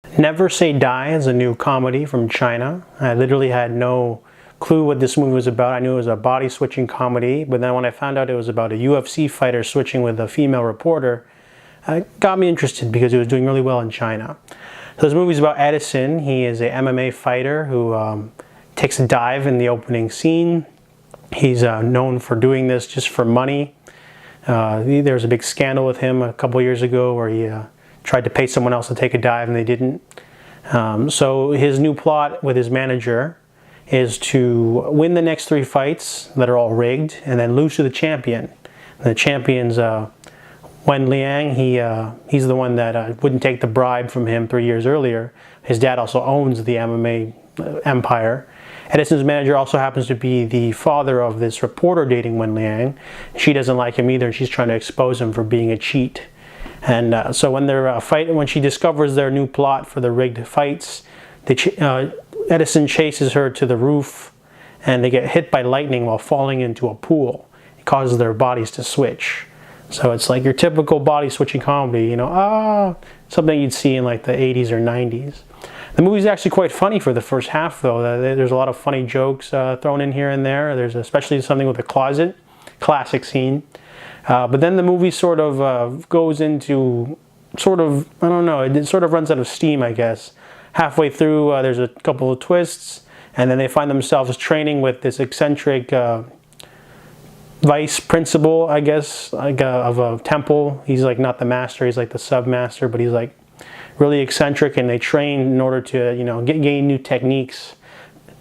Never Say Die is a new comedy from China. I literally had no clue what this movie was about. I knew it was a body switching comedy, but then when I found out it was about a UFC fighter switching with a female reporter, it got me interested because it was doing really well in China. So this movie is about Edison. He is a MMA fighter who takes a dive in the opening scene. He's known for doing this just for money. There was a big scandal with him a couple years ago where he tried to pay someone else to take a dive and they didn't. So his new plot with his manager is to win the next 3 fights that are all rigged and then lose to the champion. And the champion's Wen Liang. He's the one that wouldn't take the bribe from him 3 years earlier. His dad also owns the MMA empire. Edison's manager also happens to be the father of this reporter dating Wen Liang. She doesn't like him either, and she's trying to expose him for being a cheat. And so when they're fighting, when she discovers their new plot for the rigged fights, Edison chases her to the roof, and they get hit by lightning while falling into a pool. It causes their bodies to switch. So it's like your typical body switching comedy, you know, something you'd see in like the 80s or 90s. The movie's actually quite funny for the first half, though. There's a lot of funny jokes thrown in here and there. There's especially something with a closet, classic scene. But then the movie sort of goes into sort of, I don't know, it sort of runs out of steam, I guess. Halfway through, there's a couple of twists, and then they find themselves training with this eccentric vice principal, I guess, like of a temple. He's like not the master, he's like the sub-master, but he's like really eccentric, and they train in order to, you know, gain new techniques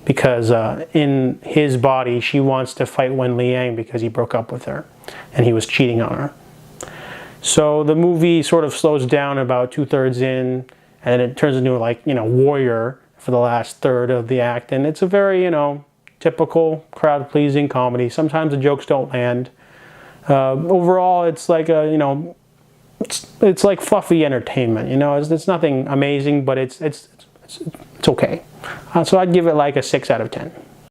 because in his body, she wants to fight Wen Liang because he broke up with her and he was cheating on her. So the movie sort of slows down about 2/3 in, and then it turns into like, you know, warrior for the last third of the act, and it's a very, you know, typical crowd-pleasing comedy. Sometimes the jokes don't land. Overall, it's like a, you know, it's like fluffy entertainment. You know, it's nothing amazing, but it's okay. So I'd give it like a 6 out of 10.